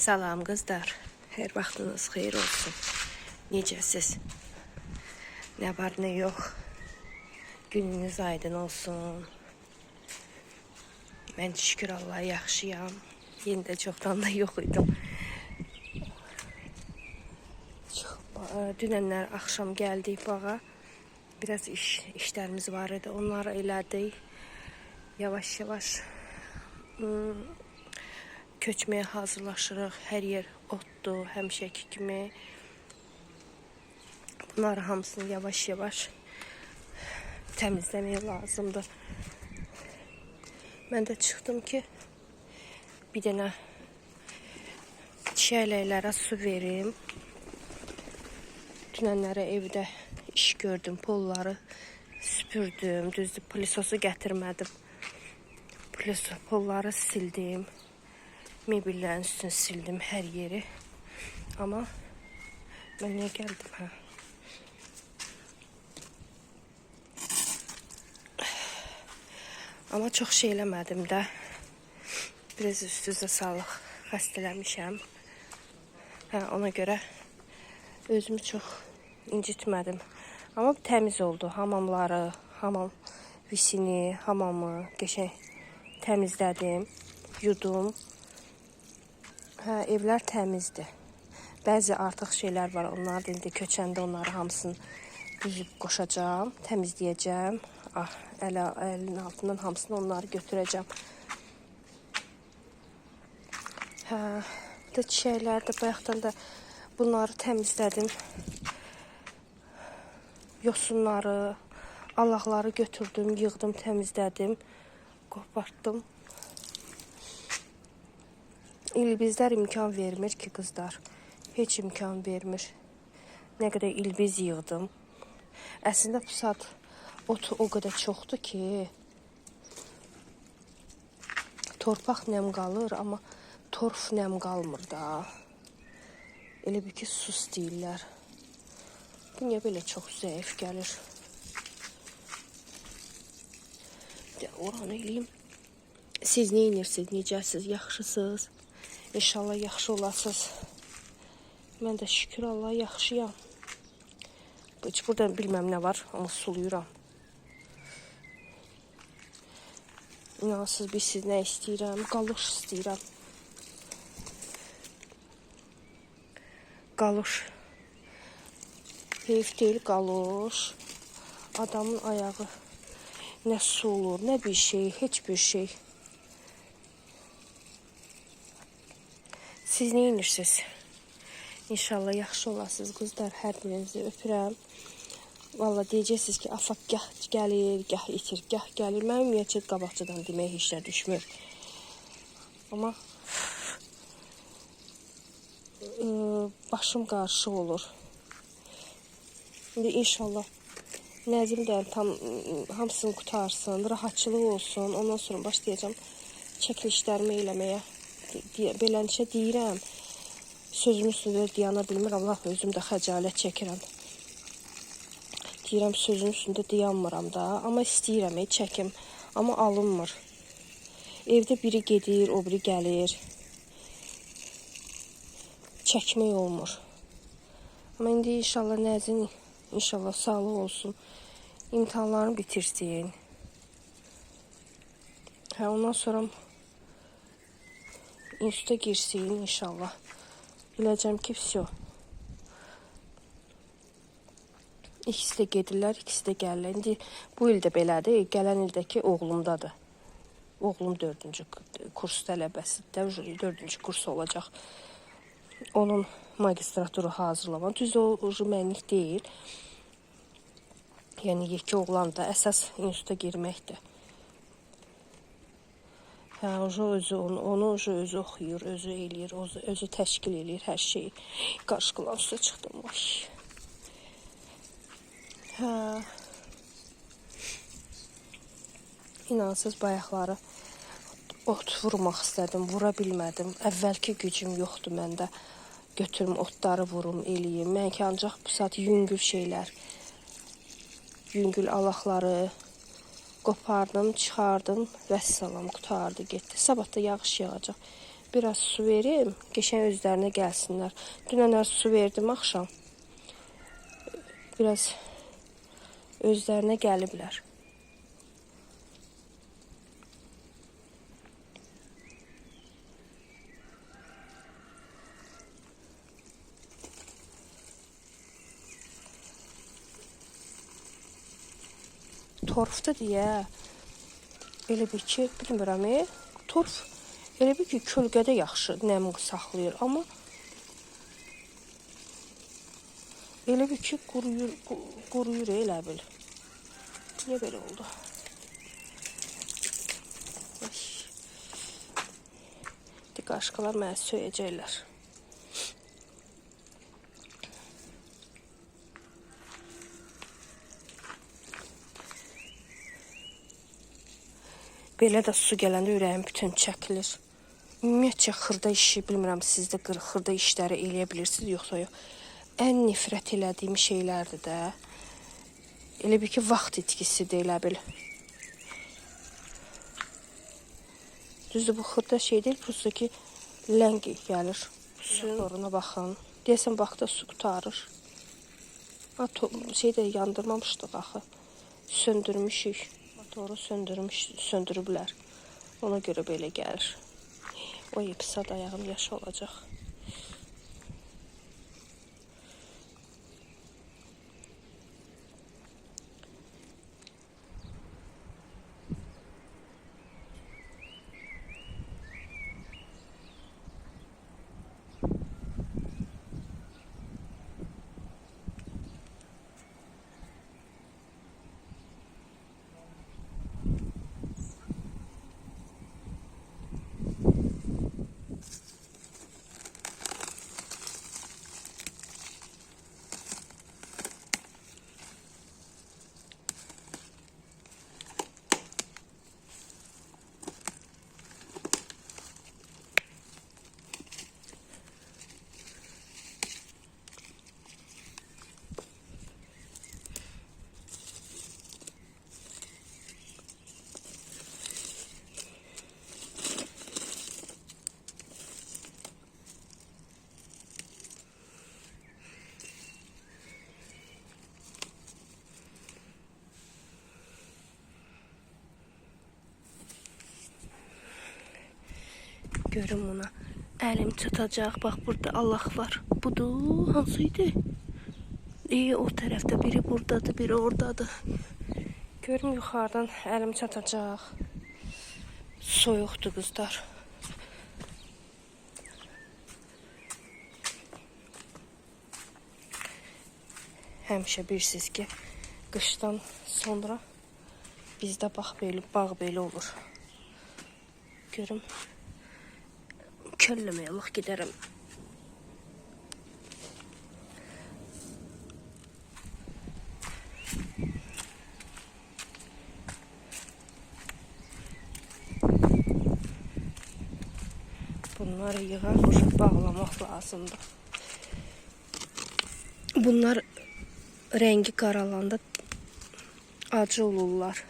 Salam qızlar, hər vaxtınız xeyir olsun. Necəsiz? Nə var, nə yox? Gününüz aydın olsun. Mən şükür Allaha yaxşıyam. Yenə də çoxdan da yox idim. Dünənlər axşam gəldik bağa. Biraz işlərimiz var idi. Onları elədik. Yavaş-yavaş köçməyə hazırlaşırıq. Hər yer otdur, həmişəki kimi. Bunları hamısını yavaş-yavaş təmizləmək lazımdır. Mən də çıxdım ki, bir dənə çiyələklərə su verim. Dünənlərə evdə iş gördüm, polları süpürdüm. Düzdür, pilisosu gətirmədim. Polları sildim. Mebellərin üstünü sildim, hər yeri. Amma mən niyə gəldim, Amma çox şey eləmədim də. Biraz üst-üzə sağlıq xəstələmişəm. Ona görə özümü çox incitmədim. Amma təmiz oldu. Hamamları, hamam visini, hamamı qəşəng təmizlədim, yudum. Evlər təmizdir. Bəzi artıq şeylər var. Onlar da indi köçəndə onları hamısını düzüb qoşacağam, təmizləyəcəm. Əlin altından hamısını onları götürəcəm. Bir də çiçəklərdə bayaqdan da bunları təmizlədim. Yosunları, alaqları götürdüm, yığdım, təmizlədim, qopartdım. İlbizlər imkan vermir ki, qızlar. Heç imkan vermir. Nə qədər ilbiz yığdım. Əslində bu saat otu o qədər çoxdur ki, torpaq nəm qalır, amma torf nəm qalmır da. Elə bir ki, sus deyirlər. Bu niyə belə çox zəif gəlir? Oranı eləyim. Siz nə edirsiniz, necəsiz, yaxşısınız? İnşallah yaxşı olasınız. Mən də şükür Allaha yaxşıyam. Heç burada bilməm nə var, amma suluyuram. İnansız bilsiz nə istəyirəm? Qaloş istəyirəm. Qaloş. Heyf deyil, qaloş. Adamın ayağı nə su olur, nə bir şey, heç bir şey. Siz nə edirsiniz? İnşallah yaxşı olasınız qızlar, hər birinizi öpürəm. Valla deyəcəksiniz ki, afaq gah gəlir, gah itir, gah gəlir. Mənim ümumiyyətcə qabaqcadan demək heç nə düşmür. Amma başım qarşı olur. İndi inşallah Nəzim də tam hamısını qutarsın, rahatçılıq olsun. Ondan sonra başlayacağım çəkilişlərimi eləməyə. Beləncə deyirəm, sözümün üstündə dayana bilmir, Allah özüm də xəcalət çəkirəm. Deyirəm, sözün üstündə dayanmıram da, amma istəyirəm, çəkim, amma alınmır. Evdə biri gedir, o biri gəlir. Çəkmək olmur. Amma indi inşallah Nəzin, inşallah sağlıq olsun, imtahanlarını bitirsin. Ondan sonra instituta girsin inşallah. Biləcəm ki, vəsə. İkisi də gedirlər, ikisi də gəlirlər. İndi bu ildə belədir, gələn ildəki oğlumdadır. Oğlum 4-cü kurs tələbəsidir, 4-cü kurs olacaq. Onun magistraturu hazırlamaq. Düz o mənlik deyil. Yəni, yekə oğlan da əsas instituta girməkdir. Onu özü oxuyur, özü eləyir, özü təşkil eləyir hər şeyi. Qarşıqılan üstə çıxdım. İnansız bayaqları ot vurmaq istədim, vura bilmədim. Əvvəlki gücüm yoxdur məndə. Götürüm, otları vurum, eləyim. Mən ki, ancaq bu saat yüngül şeylər, yüngül alaqları qopardım, çıxardım, vəssalam, qutardı, getdi. Sabah da yağış yağacaq. Biraz su verim, geçən özlərinə gəlsinlər. Dünənlər su verdim axşam. Biraz özlərinə gəliblər. Torfda deyə, elə bir ki, bilmirəm, torf elə bir ki, kölgədə yaxşı nəmi saxlayır, amma elə bir ki, quruyur elə bil. Niyə belə oldu? Qaşqalar mənə söyəcəklər. Belə də su gələndə ürəyim bütün çəkilir. Ümumiyyətcə xırda işi, bilmirəm siz də xırda işləri eləyə bilirsiniz, yoxsa yox. Ən nifrət elədiyim şeylərdir də. Elə bir ki, vaxt itkisidir elə bil. Düzdür, bu xırda şey deyil, prosto ki, ləngi gəlir. Suyun oruna baxın. Deyəsən, baxda su qutarır. Şey də yandırmamışdıq axı. Söndürmüşük. Motoru söndürüblər. Ona görə belə gəlir. O pis ayağım yaşı olacaq. Görüm ona. Əlim çatacaq. Bax, burada Allah var. Budur. Hansıydı? O tərəfdə. Biri buradadır, biri oradadır. Görüm yuxarıdan əlim çatacaq. Soyuqdur qızlar. Həmişə bilirsiniz ki, qışdan sonra bizdə bax belə, bağ belə olur. Görüm. Kəlləməyə bax gedərəm. Bunları yığar, bağlamaq lazımdır. Bunlar rəngi qaralanda acı olurlar.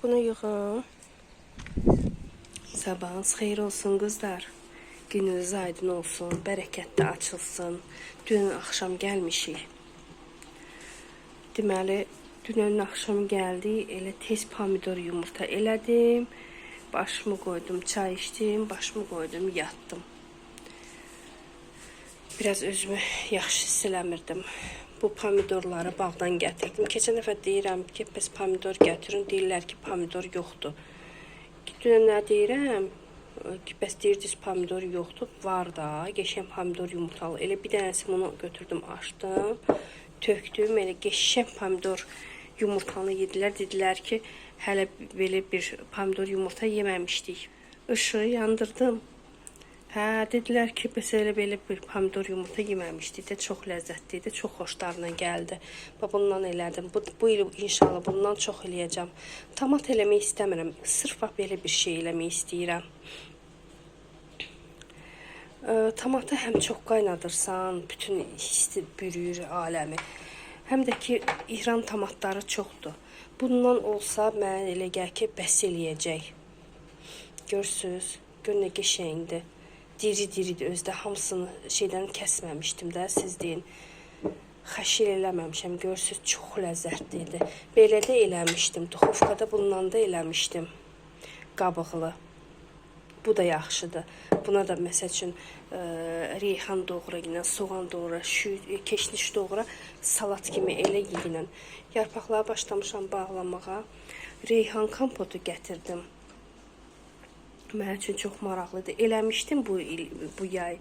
Bunu yığım. Sabahınız xeyir olsun qızlar. Gününüz aydın olsun, bərəkətli açılsın. Dünən axşam gəlmişik. Deməli, dünən axşam gəldi, elə tez pomidor yumurta elədim. Başımı qoydum, çay içdim, başımı qoydum, yatdım. Biraz özümü yaxşı hiss eləmirdim. Bu pomidorları bağdan gətirdim. Keçən dəfə deyirəm ki, bəs pomidor gətirin. Deyirlər ki, pomidor yoxdur. Dünən nə deyirəm? Bəs deyirdiniz pomidor yoxdur. Var da, qəşəng pomidor yumurtalı. Elə bir dənəsi bunu götürdüm, açdım, tökdüm. Elə qəşəng pomidor yumurtanı yedilər. Dedilər ki, hələ belə bir pomidor yumurta yeməmişdik. Işığı yandırdım. Hə, dedilər ki, bəs elə belə bir pomidor yumurta yeməmişdik də, çox ləzzətli idi, çox xoşlarına gəldi. Bundan elədim. Bu il inşallah bundan çox eləyəcəm. Tomat eləmək istəmirəm. Sırf belə bir şey eləmək istəyirəm. Tomatı həm çox qaynadırsan, bütün hissi bürüyür aləmi. Həm də ki, İran tomatları çoxdur. Bundan olsa mənə elə gəl ki, bəs eləyəcək. Görsünüz, gör nə qəşəngdir. Diri-diridir özdə, hamısını şeydən kəsməmişdim də, siz deyin. Xəşir eləməmişəm, görsünüz, çox ləzzətlidir. Belə də eləmişdim, duxovkada bundan da eləmişdim, qabıqlı. Bu da yaxşıdır. Buna da məsəl üçün reyhan doğra, soğan doğra, keşniş doğra, salat kimi elə yiyinən. Yarpaqlara başlamışam bağlamağa. Reyhan kompotu gətirdim. Mənim üçün çox maraqlıdır. Eləmişdim bu yay.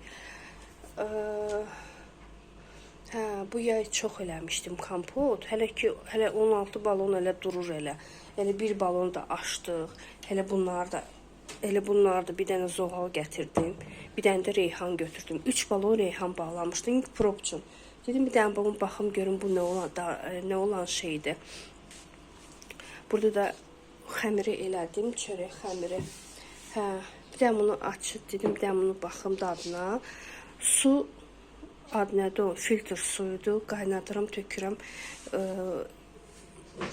Bu yay çox eləmişdim kompot. Hələ 16 balon elə durur elə. Yəni bir balon da açdıq. Hələ bunlar da bir dənə zoğal gətirdim. Bir dənə də reyhan götürdüm. 3 balon reyhan bağlamışdım. İlk prop üçün. Dedim bir dənə balon baxım görüm bu nə olan şeydir. Burada da xəmiri elədim, çörək xəmiri. Hə, bir də bunu açıb dedim, bir də bunu baxım dadına. Su adı nədir o? Filtr suyudur. Qaynadıram, tökürəm.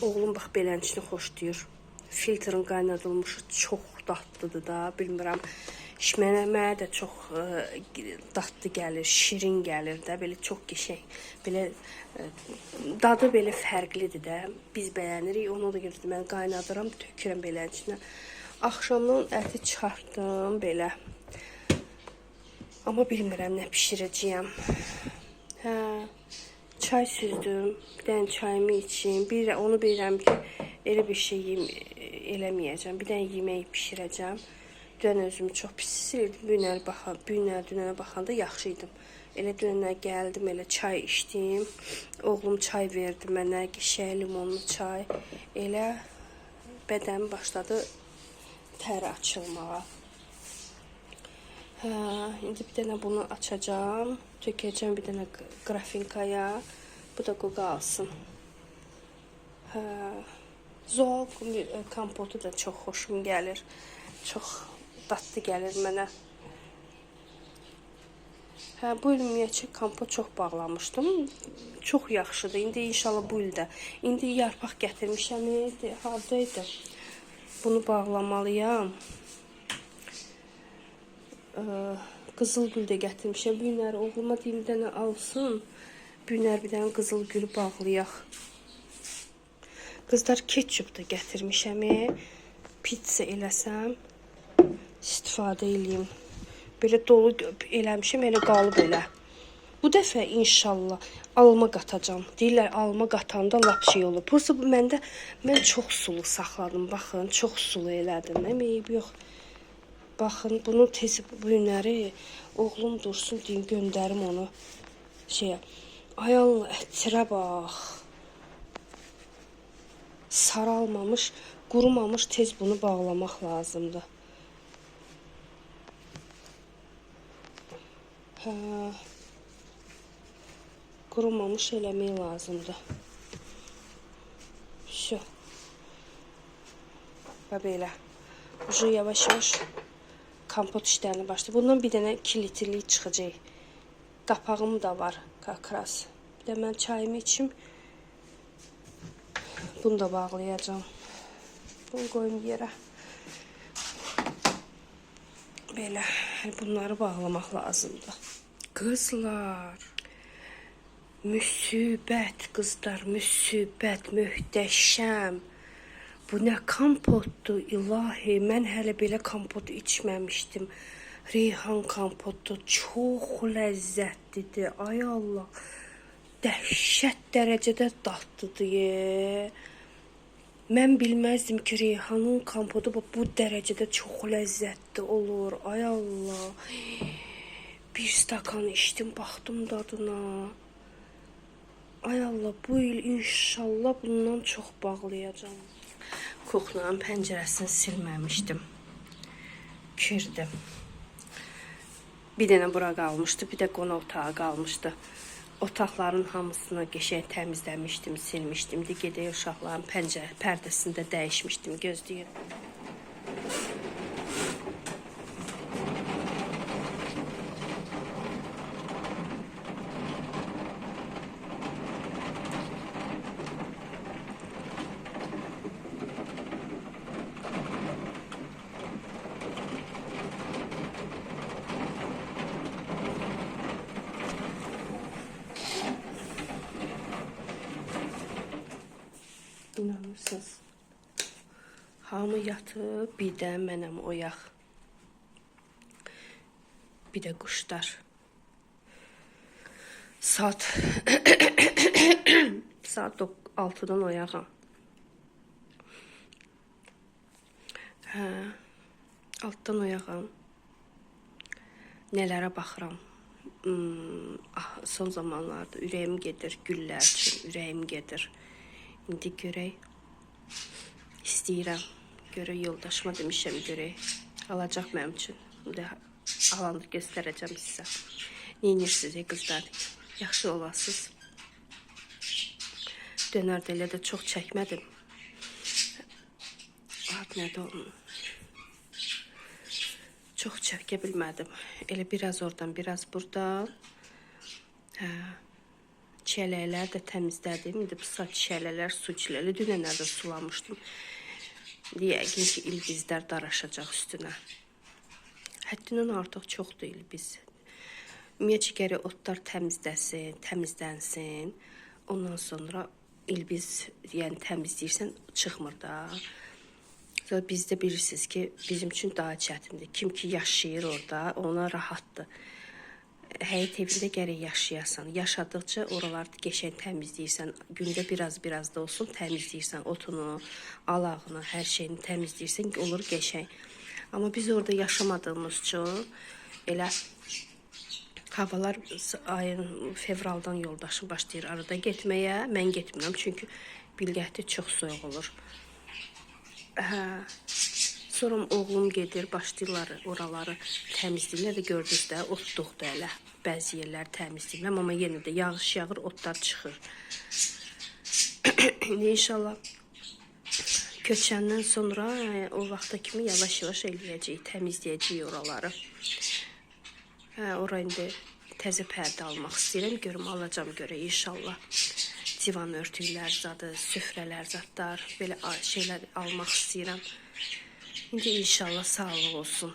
Oğlum bax belənçini xoşlayır. Filtrin qaynadılmışı çox dadlıdır da, bilmirəm. Mənə də çox dadlı gəlir, şirin gəlir də, belə çox qəşəng. Belə dadı belə fərqlidir də. Biz bəyənirik, ona da görə mən qaynadıram, tökürəm belənçinə. Axşamdan əti çıxartdım belə. Amma bilmirəm nə bişirəcəyəm. Hə, çay süzdüm. Bir dənə çayımı içeyim. Onu bilirəm ki, elə bir şey eləməyəcəm. Bir dənə yemək bişirəcəm. Dünən özümü çox pis hiss edirdim. Dünənə baxanda yaxşı idim. Elə dünənə gəldim, elə çay içdim. Oğlum çay verdi mənə, qəşəng limonlu çay. Elə bədənim başladı tər açılmağa. Hə, indi bir dənə bunu açacağım. Tökəcəm bir dənə qrafinkaya. Bu da qalsın. Hə, zoğal kompotu da çox xoşum gəlir. Çox dadlı gəlir mənə. Hə, bu il ümumiyyətcə kompot çox bağlamışdım. Çox yaxşıdır. İndi inşallah bu ildə. İndi yarpaq gətirmişəm. Hardaydı? Bunu bağlamalıyam. Qızılgül də gətirmişəm. Bu günləri oğluma deyim bir dənə alsın. Bu günlər bir dənə qızılgülü bağlayaq. Qızlar ketçup da gətirmişəm. Pizza eləsəm istifadə eləyim. Belə dolu eləmişəm, elə qalıb elə. Bu dəfə inşallah alma qatacağım. Deyirlər alma qatanda lap şey olur. Prosta mən çox sulu saxladım. Baxın, çox sulu elədim. Eyb yox. Baxın, bunu tez bu günləri oğlum dursun deyim, göndərim onu şeyə. Ay Allah, ətirə bax. Saralmamış, qurumamış, tez bunu bağlamaq lazımdır. Hə. Qurumamış eləmək lazımdır. Şu. Və belə. Ucu yavaş-yavaş kompot işlərini başlayır. Bundan bir dənə 2 litrlik çıxacaq. Qapağım da var, kakras. Bir də mən çayımı içim. Bunu da bağlayacağım. Bunu qoyum yerə. Belə, bunları bağlamaq lazımdır. Qızlar, müsibət qızlar, müsibət, möhtəşəm. Bu nə kompotdur, ilahi. Mən hələ belə kompot içməmişdim. Reyhan kompotu çox ləzzətlidir. Ay Allah, dəhşət dərəcədə dadlıdır. Mən bilməzdim ki, reyhanın kompotu bu dərəcədə çox ləzzətli olur. Ay Allah. Bir stakan içdim, baxdım dadına. Ay Allah, bu il inşallah bundan çox bağlayacağım. Kuxlanın pəncərəsini silməmişdim. Kirdim. Bir dənə bura qalmışdı, bir də qonaq otağı qalmışdı. Otaqların hamısını qəşəng təmizləmişdim, silmişdim. İndi gedək uşaqların pərdəsini də dəyişmişdim, gözləyin. İnanırsınız. Hamı yatıb, bir də mənəm oyaq. Bir də quşlar. Saat 6-dan oyağam. Hə, 6-dan oyağam. Nələrə baxıram. Son zamanlarda ürəyim gedir, güllər üçün ürəyim gedir. İndi görək, istəyirəm, görək yoldaşıma demişəm, görək, alacaq mənim üçün. İndi alanı göstərəcəm sizə. Neyinirsiniz, qızlar? Yaxşı olasınız. Dönərdə elə də çox çəkmədim. Ad nədir onun? Çox çəkə bilmədim. Elə biraz oradan, biraz buradan. Hə. Çiyələklər də təmizlədim. İndi bu saç çiyələlər, su çiyələri dünənlərdə sulamışdım. Yəqin ki, ilbizlər daraşacaq üstünə. Həddindən artıq çoxdur ilbiz. Ümumiyyətcə gərək otlar təmizlənsin. Ondan sonra ilbiz, yəni təmizləyirsən, çıxmır da. Sonra bizdə bilirsiniz ki, bizim üçün daha çətindir. Kim ki yaşayır orada, ona rahatdır. Həyət evində gərək yaşayasan. Yaşadıqca oraları qəşəng təmizləyirsən. Gündə biraz da olsun təmizləyirsən. Otunu, alağını, hər şeyini təmizləyirsən, olur qəşəng. Amma biz orada yaşamadığımız üçün elə havalar ayın fevraldan yoldaşım başlayır arada getməyə. Mən getmirəm çünki Bilgəhdə çox soyuq olur. Hə. Sonra oğlum gedir, başlayırlar oraları təmizləyirlər və gördünüz də otluqdur elə. Bəzi yerlər təmizləyirlər, amma yenə də yağış yağır, otlar çıxır. İnşallah köçəndən sonra o vaxta kimi yavaş-yavaş eləyəcəyik, təmizləyəcəyik oraları. Hə, ora indi təzə pərdə almaq istəyirəm, görüm alacam görə inşallah. Divan örtüklər zadı, süfrələr zadlar, belə şeylər almaq istəyirəm. İndi inşallah sağlıq olsun.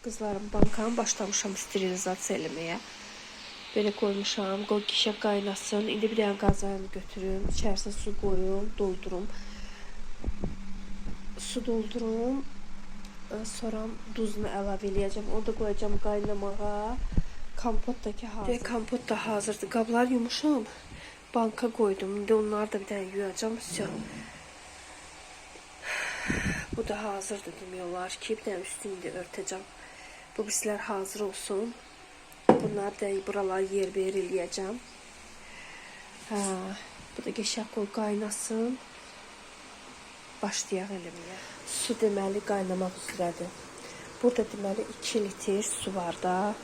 Qızlarım, bankanı başlamışam sterilizasiya eləməyə. Belə qoymuşam, qoy gişə qaynasın. İndi bir dənə qazanı götürüm, içərisinə su qoyum, doldurum. Su doldurum. Sonra duzunu əlavə eləyəcəm. Onu da qoyacağım qaynamağa. Kompot da ki hazır. Kompot da hazırdır. Qablar yumuşam. Banka qoydum. İndi onları da bir dənə yuyacağım. Все. Bu da hazırdır demək olar ki, bir dənə üstünü də örtəcəm. Bu bizlər hazır olsun. Bunları da buraları yer-bir eləyəcəm. Bu da geçək qoy qaynasın. Başlayaq eləməyə. Su deməli qaynamaq üzrədir. Burada deməli 2 litr su var da.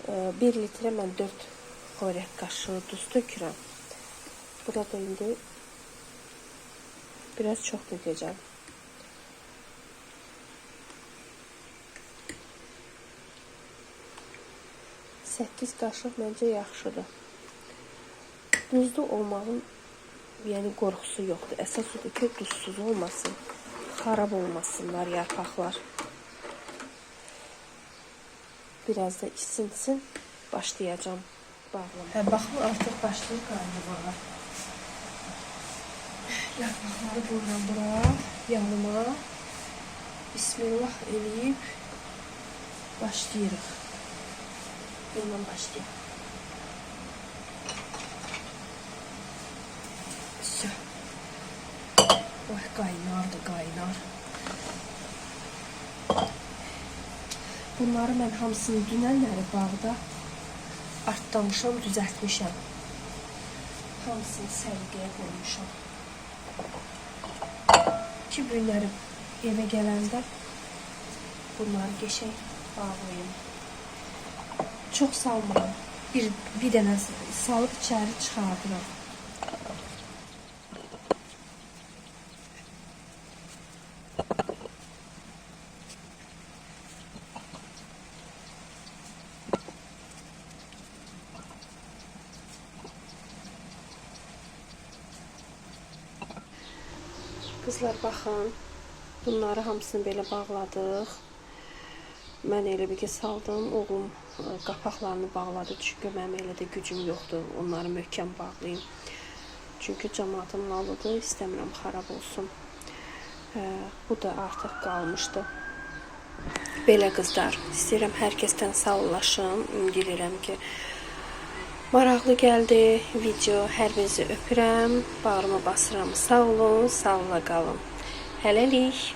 1 litrə mən 4 xörək qaşığı duz tökürəm. Burada indi biraz çox tökəcəm. 8 qaşıq məncə yaxşıdır. Duzlu olmağın yəni qorxusu yoxdur. Əsas odur ki, duzsuz olmasın. Xarab olmasınlar yarpaqlar. Biraz da isinsin. Başlayacağım bağlama. Baxın, artıq başlayır qaynamağa. Yarpaqları buradan bura, yanıma. Bismillah eləyib başlayırıq. Bundan başlayalım. Все. Oy, qaynar da qaynar. Bunları mən hamısını dünənləri bağda artdamışam, düzəltmişəm. Hamısını səliqəyə qoymuşam. Ki, günləri evə gələndə bunları geçək bağlayayım. Çox salmıram. Bir dənə salıb içəri çıxardıram. Qızlar, baxın. Bunları hamısını belə bağladıq. Mən elə bir ki saldım. Oğlum qapaqlarını bağladı. Çünki mənim elə də gücüm yoxdur. Onları möhkəm bağlayayım. Çünki cəmaatım lalıdır. İstəmirəm xarab olsun. Bu da artıq qalmışdı. Belə qızlar. İstəyirəm hər kəsdən sağollaşım. Ümid edirəm ki maraqlı gəldi video. Hər birinizi öpürəm. Bağrıma basıram. Sağ olun. Sağla qalın. Hələlik.